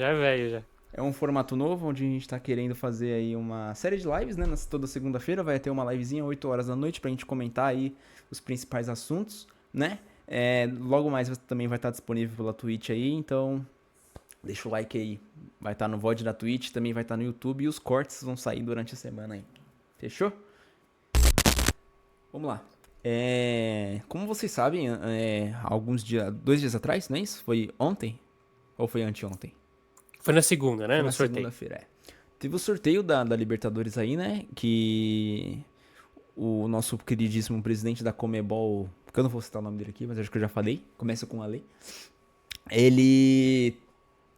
é velho já. É um formato novo, onde a gente tá querendo fazer aí uma série de lives, né? Toda segunda-feira vai ter uma livezinha, 8 horas da noite, pra gente comentar aí os principais assuntos, né? Logo mais também vai estar disponível pela Twitch aí, então deixa o like aí. Vai estar no VOD da Twitch, também vai estar no YouTube e os cortes vão sair durante a semana aí. Fechou? Vamos lá. Como vocês sabem, alguns dias, 2 dias atrás, não é isso? Foi ontem? Ou foi anteontem? Foi na segunda, né? Foi No na sorteio. segunda-feira, Teve o sorteio da Libertadores aí, né? Que o nosso queridíssimo presidente da Comebol, que eu não vou citar o nome dele aqui, mas acho que eu já falei, começa com a lei. Ele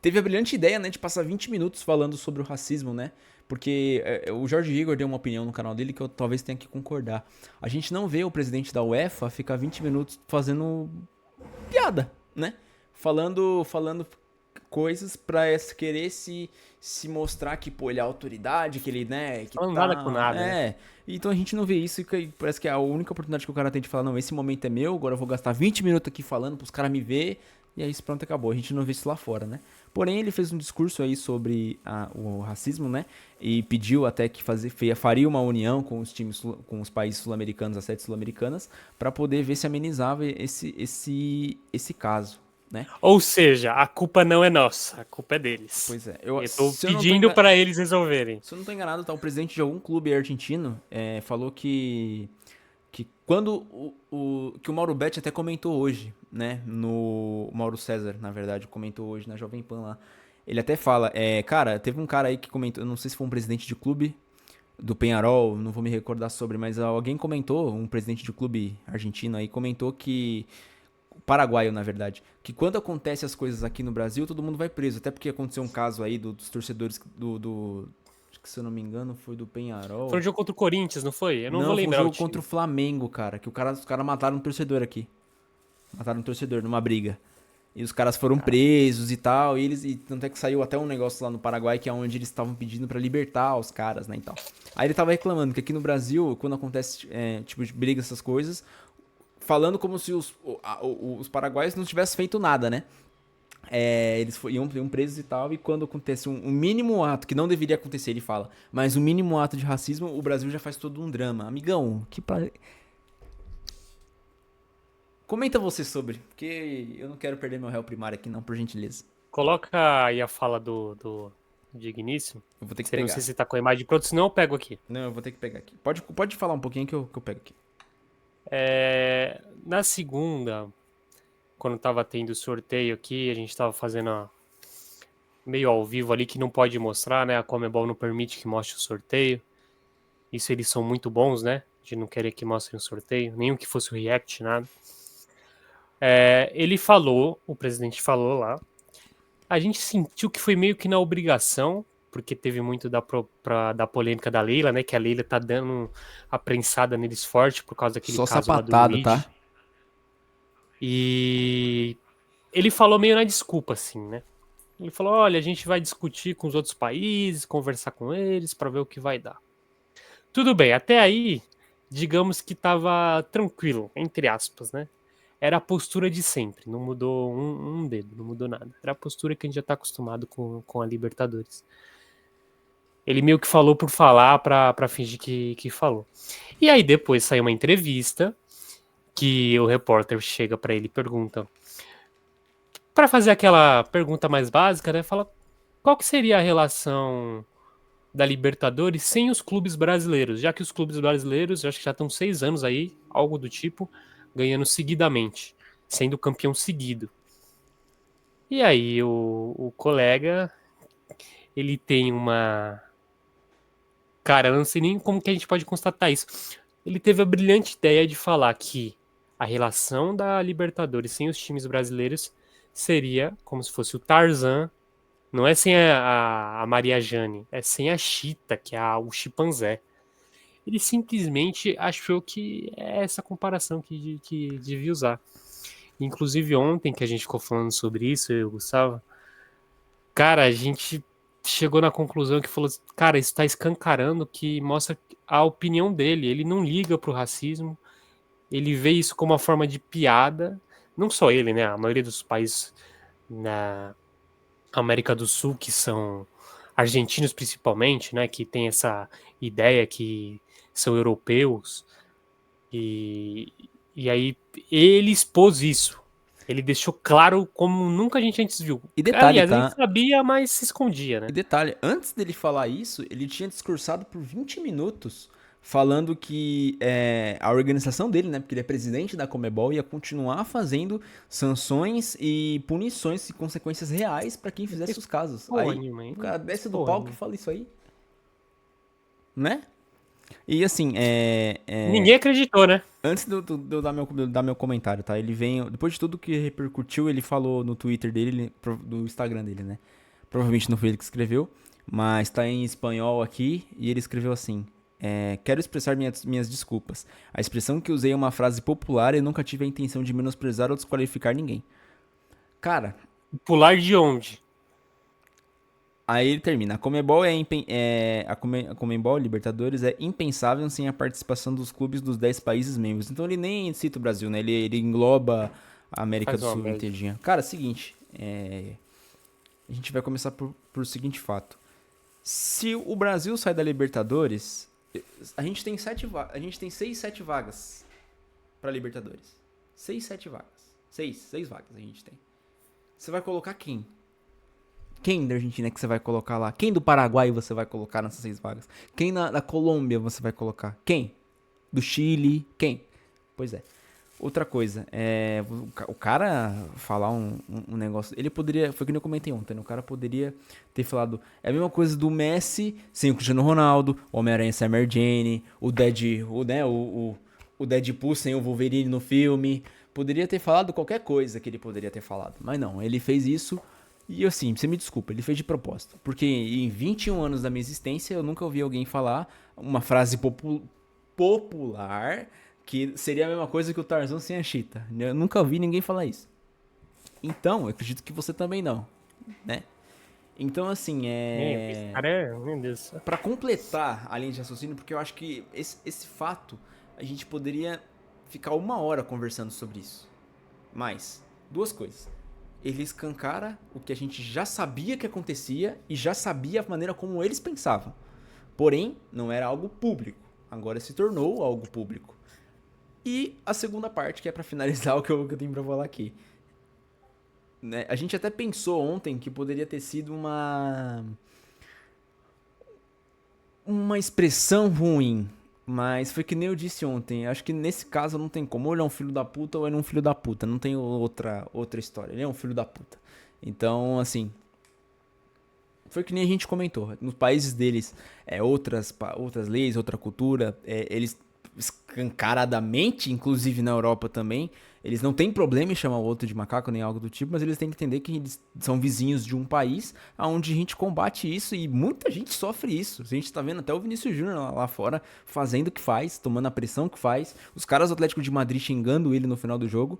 teve a brilhante ideia, né, de passar 20 minutos falando sobre o racismo, né? Porque o Jorge Igor deu uma opinião no canal dele que eu talvez tenha que concordar. A gente não vê o presidente da UEFA ficar 20 minutos fazendo piada, né? Falando coisas pra querer se mostrar que, pô, ele é autoridade, que ele, né, que Falando nada com tá. nada, né? Então a gente não vê isso e parece que é a única oportunidade que o cara tem de falar, não, esse momento é meu, agora eu vou gastar 20 minutos aqui falando pros caras me ver. E aí pronto, acabou. A gente não vê isso lá fora, né? Porém, ele fez um discurso aí sobre o racismo, né? E pediu até que faria uma união com os times, com os países sul-americanos, as sedes sul-americanas, para poder ver se amenizava esse caso, né? Ou seja, a culpa não é nossa, a culpa é deles. Pois é, Eu tô se eu não tô pedindo pra eles resolverem. se eu não tô enganado, tá, o presidente de algum clube argentino falou que quando que o Mauro Betti até comentou hoje, né, no o Mauro César, na verdade, comentou hoje na Jovem Pan lá. Ele até fala, cara, teve um cara aí que comentou, não sei se foi um presidente de clube do Penharol, não vou me recordar sobre, mas alguém comentou, um presidente de clube argentino aí comentou que paraguaio, na verdade, que quando acontece as coisas aqui no Brasil, todo mundo vai preso. Até porque aconteceu um caso aí dos torcedores acho que se eu não me engano foi do Foi um Penharol. jogo contra o Corinthians, não foi? Eu não vou Não, foi um lembrar o jogo contra o time. Flamengo, cara, que os caras mataram um torcedor aqui. Mataram um torcedor numa briga. E os caras foram Cara, presos e tal, e tanto é que saiu até um negócio lá no Paraguai que é onde eles estavam pedindo pra libertar os caras, né, e tal. Aí ele tava reclamando que aqui no Brasil, quando acontece tipo de briga essas coisas, falando como se os paraguaios não tivessem feito nada, né? Eles iam presos e tal, e quando acontece um mínimo ato, que não deveria acontecer, ele fala, mas um mínimo ato de racismo, o Brasil já faz todo um drama. Amigão, comenta você sobre, porque eu não quero perder meu réu primário aqui não, por gentileza. coloca aí a fala do Digníssimo. Eu vou ter que Você não sei pegar. se tá com a imagem pronta, senão eu pego aqui. Não, eu vou ter que pegar aqui. Pode falar um pouquinho que eu pego aqui. Na segunda, quando tava tendo o sorteio aqui, a gente tava fazendo meio ao vivo ali, que não pode mostrar, né? A Comebol não permite que mostre o sorteio. Isso eles são muito bons, né? De não querer que mostrem o sorteio, nenhum que fosse o react, nada. Ele falou, o presidente falou lá. A gente sentiu que foi meio que na obrigação, porque teve muito da polêmica da Leila, né? Que a Leila tá dando a prensada neles forte por causa daquele Só caso lá do sapatada, Luigi. tá? E ele falou meio na desculpa, assim, né? Ele falou: olha, a gente vai discutir com os outros países, conversar com eles para ver o que vai dar. Tudo bem, até aí, digamos que tava tranquilo, entre aspas, né? Era a postura de sempre, não mudou um dedo, não mudou nada. Era a postura que a gente já tá acostumado com a Libertadores. Ele meio que falou por falar pra fingir que falou. E aí depois saiu uma entrevista que o repórter chega pra ele e pergunta, pra fazer aquela pergunta mais básica, né? Fala qual que seria a relação da Libertadores sem os clubes brasileiros, já que os clubes brasileiros, eu acho que já estão 6 anos aí, algo do tipo, ganhando seguidamente, sendo campeão seguido. E aí o colega, ele tem uma... Cara, eu não sei nem como que a gente pode constatar isso. Ele teve a brilhante ideia de falar que a relação da Libertadores sem os times brasileiros seria como se fosse o Tarzan. Não é sem a Maria Jane, é sem a Cheetah, que é o chimpanzé. Ele simplesmente achou que é essa comparação que devia usar. Inclusive ontem que a gente ficou falando sobre isso, eu e o Gustavo, cara, a gente chegou na conclusão que falou, cara, isso está escancarando que mostra a opinião dele. Ele não liga pro racismo, ele vê isso como uma forma de piada. Não só ele, né? A maioria dos países na, América do Sul, que são argentinos principalmente, né, que tem essa ideia que são europeus, e, e aí ele expôs isso. Ele deixou claro como nunca a gente antes viu. E detalhe, Aliás, a gente tá? sabia, mas se escondia, E né? detalhe, antes dele falar isso, ele tinha discursado por 20 minutos falando que a organização dele, né, porque ele é presidente da Comebol, ia continuar fazendo sanções e punições e consequências reais pra quem Não fizesse fez os casos. porra Aí nenhuma, o hein? Não cara fez desce do porra palco e nenhuma. fala isso aí, né? E assim, Ninguém acreditou, né? antes de eu dar meu comentário, tá? Ele vem, depois de tudo que repercutiu, ele falou no Twitter dele, do Instagram dele, né? Provavelmente não foi ele que escreveu, mas tá em espanhol aqui e ele escreveu assim: quero expressar minhas desculpas. A expressão que usei é uma frase popular e nunca tive a intenção de menosprezar ou desqualificar ninguém. Cara, Pular de onde? aí ele termina. A Comebol a Comebol Libertadores é impensável sem a participação dos clubes dos 10 países membros. Então ele nem cita o Brasil, né? Ele engloba a América Faz do uma Sul média. inteirinha. Cara, é o seguinte, a gente vai começar por seguinte fato. Se o Brasil sai da Libertadores, a gente tem a gente tem 6, 7 vagas pra Libertadores. 6, 7 vagas. Seis vagas a gente tem. Você vai colocar quem? Quem da Argentina que você vai colocar lá? Quem do Paraguai você vai colocar nessas 6 vagas? Quem da Colômbia você vai colocar? Quem? Do Chile? Quem? Pois é. Outra coisa, o cara falar um negócio. Ele poderia. Foi que nem eu comentei ontem, né? O cara poderia ter falado. É a mesma coisa do Messi sem o Cristiano Ronaldo, o Homem-Aranha sem a Mary Jane, o Deadpool sem o Wolverine no filme. Poderia ter falado qualquer coisa que ele poderia ter falado. Mas não, ele fez isso. E assim, você me desculpa, ele fez de propósito. Porque em 21 anos da minha existência, eu nunca ouvi alguém falar uma frase popular que seria a mesma coisa que o Tarzan sem a Cheetah. Eu nunca ouvi ninguém falar isso. Então, eu acredito que você também não, né? Então, assim, Esse cara é. Meu Deus. para completar a linha de raciocínio, porque eu acho que esse fato a gente poderia ficar 1 hora conversando sobre isso. Mas, duas coisas. Ele escancara o que a gente já sabia que acontecia e já sabia a maneira como eles pensavam. Porém, não era algo público. Agora se tornou algo público. E a segunda parte, que é pra finalizar o que eu tenho pra falar aqui. Né? A gente até pensou ontem que poderia ter sido uma expressão ruim. Mas foi que nem eu disse ontem. Acho que nesse caso não tem como. Ou ele é um filho da puta ou ele é um filho da puta. Não tem outra história. Ele é um filho da puta. Então, assim. Foi que nem a gente comentou. Nos países deles, outras leis, outra cultura. Eles escancaradamente, inclusive na Europa também, eles não têm problema em chamar o outro de macaco nem algo do tipo, mas eles têm que entender que eles são vizinhos de um país onde a gente combate isso e muita gente sofre isso. A gente tá vendo até o Vinícius Júnior lá fora fazendo o que faz, tomando a pressão que faz, os caras do Atlético de Madrid xingando ele no final do jogo,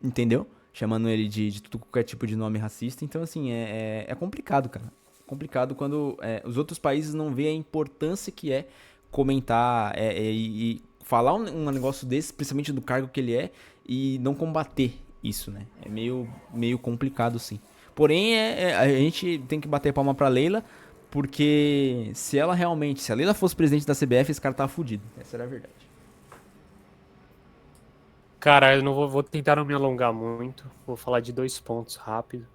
entendeu? Chamando ele de tudo qualquer tipo de nome racista. Então, assim, é complicado, cara. Complicado quando os outros países não veem a importância que é comentar e falar um negócio desse, principalmente do cargo que ele é, e não combater isso, né? É meio complicado, sim. Porém, a gente tem que bater palma pra Leila, porque se a Leila fosse presidente da CBF, esse cara tava fudido. Essa era a verdade. Cara, eu não vou tentar não me alongar muito. Vou falar de dois pontos rápido.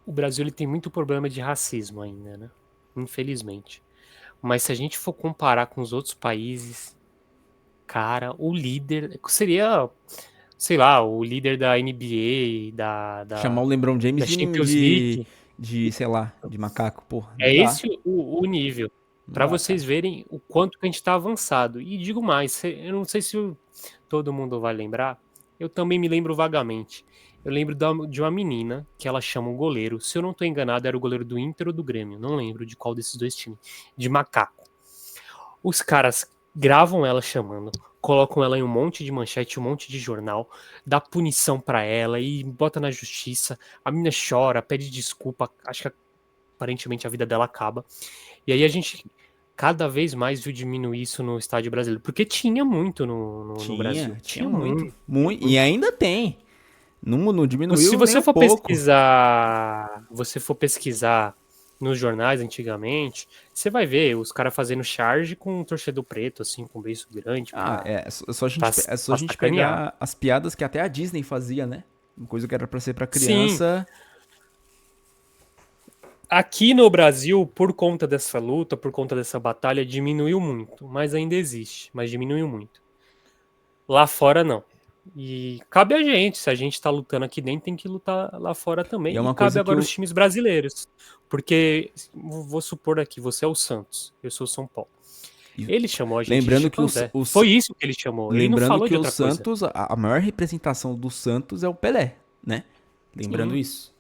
O Brasil ele tem muito problema de racismo ainda, né? Infelizmente. Mas se a gente for comparar com os outros países, cara, o líder seria, sei lá, o líder da NBA, Chamar o da, LeBron James da de, Champions de, League. de, sei lá, de macaco. Porra, É não dá. esse o nível. Não Para dá, vocês cara. verem o quanto que a gente está avançado. E digo mais, eu não sei se todo mundo vai lembrar, eu também me lembro vagamente. Eu lembro de uma menina que ela chama um goleiro, se eu não estou enganado, era o goleiro do Inter ou do Grêmio, não lembro de qual desses dois times, de macaco. Os caras gravam ela chamando, colocam ela em um monte de manchete, um monte de jornal, dá punição pra ela e bota na justiça. A menina chora, pede desculpa, acho que aparentemente a vida dela acaba. E aí a gente cada vez mais viu diminuir isso no estádio brasileiro, porque tinha muito no Brasil, Tinha tinha muito, muito. Muito. E muito. ainda tem. Não Se diminuiu nem você um for pouco. pesquisar nos jornais antigamente, você vai ver os caras fazendo charge com um torcedor preto, assim, com um beiço grande, Ah, pra, é só a pra gente sacanear. pegar as piadas que até a Disney fazia, né? Uma coisa que era pra ser pra Sim, criança. aqui no Brasil, por conta dessa luta, por conta dessa batalha, diminuiu muito, mas ainda existe, mas diminuiu muito. Lá fora, não. E cabe a gente, se a gente tá lutando aqui dentro, tem que lutar lá fora E é também. E uma cabe coisa que agora os eu. times brasileiros. Porque, vou supor aqui, você é o Santos, eu sou o São Paulo. e Ele chamou a gente de lembrando que chimpanzé. Foi isso que ele chamou. Ele não lembrando falou que de o outra coisa. Santos, a maior representação do Santos é o Pelé, né? Lembrando Sim. isso.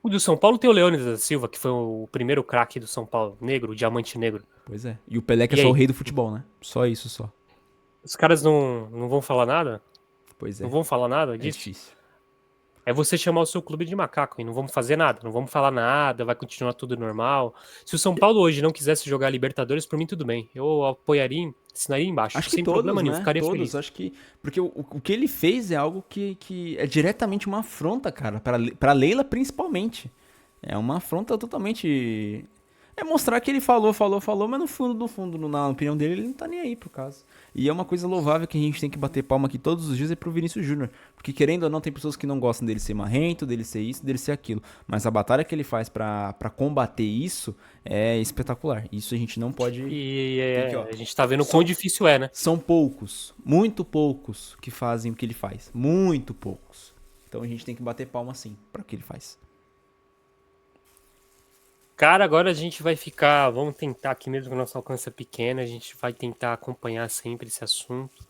O do São Paulo tem o Leônidas da Silva, que foi o primeiro craque do São Paulo, negro, o diamante negro. Pois é. E o Pelé que é E só o aí? rei do futebol, né? Só isso, só. Os caras não vão falar nada? Pois Não é. vão falar nada É disso? difícil. É você chamar o seu clube de macaco e não vamos fazer nada, não vamos falar nada, vai continuar tudo normal. Se o São Paulo hoje não quisesse jogar Libertadores, por mim tudo bem. Eu apoiaria, assinaria embaixo, Acho que sem todos, problema nenhum, né? ficaria Todos. feliz. Acho que. Porque o que ele fez é algo que é diretamente uma afronta, cara. Pra Leila, principalmente. É uma afronta totalmente. É mostrar que ele falou, mas no fundo, na opinião dele, ele não tá nem aí pro caso. E é uma coisa louvável que a gente tem que bater palma aqui todos os dias é pro Vinícius Júnior. Porque querendo ou não, tem pessoas que não gostam dele ser marrento, dele ser isso, dele ser aquilo. Mas a batalha que ele faz pra combater isso é espetacular. Isso a gente não pode. E Tem que, ó. a gente tá vendo o quão São, difícil é, né? são poucos, muito poucos que fazem o que ele faz. Muito poucos. Então a gente tem que bater palma sim para o que ele faz. Cara, agora a gente vai ficar, vamos tentar aqui mesmo que o nosso alcance é pequeno, a gente vai tentar acompanhar sempre esse assunto.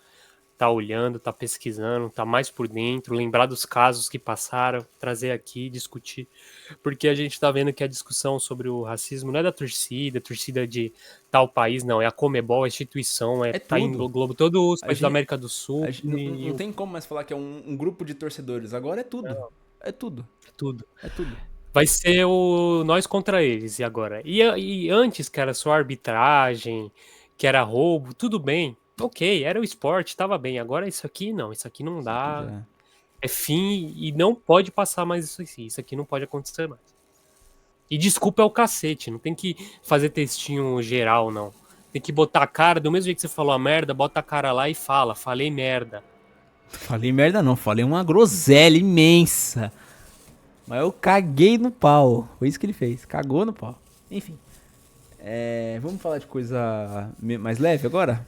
Tá olhando, tá pesquisando, tá mais por dentro, lembrar dos casos que passaram, trazer aqui, discutir. Porque a gente tá vendo que a discussão sobre o racismo não é da torcida de tal país, não. É a Comebol, a instituição, É tá em tudo. globo todo os A países da gente, América do Sul não tem como mais falar que é um grupo de torcedores. Agora é tudo. É tudo. tudo. É tudo. Vai ser o nós contra eles, e agora? E antes, que era só arbitragem, que era roubo, tudo bem. Ok, era o esporte, tava bem. Agora isso aqui não Isso aqui dá. já. É fim e não pode passar mais isso aqui. Isso aqui não pode acontecer mais. E desculpa é o cacete, não tem que fazer textinho geral, não. Tem que botar a cara, do mesmo jeito que você falou a merda, bota a cara lá e fala, falei merda. Falei merda não, falei uma groselha imensa. Mas eu caguei no pau. Foi isso que ele fez. Cagou no pau. Enfim. Vamos falar de coisa mais leve agora?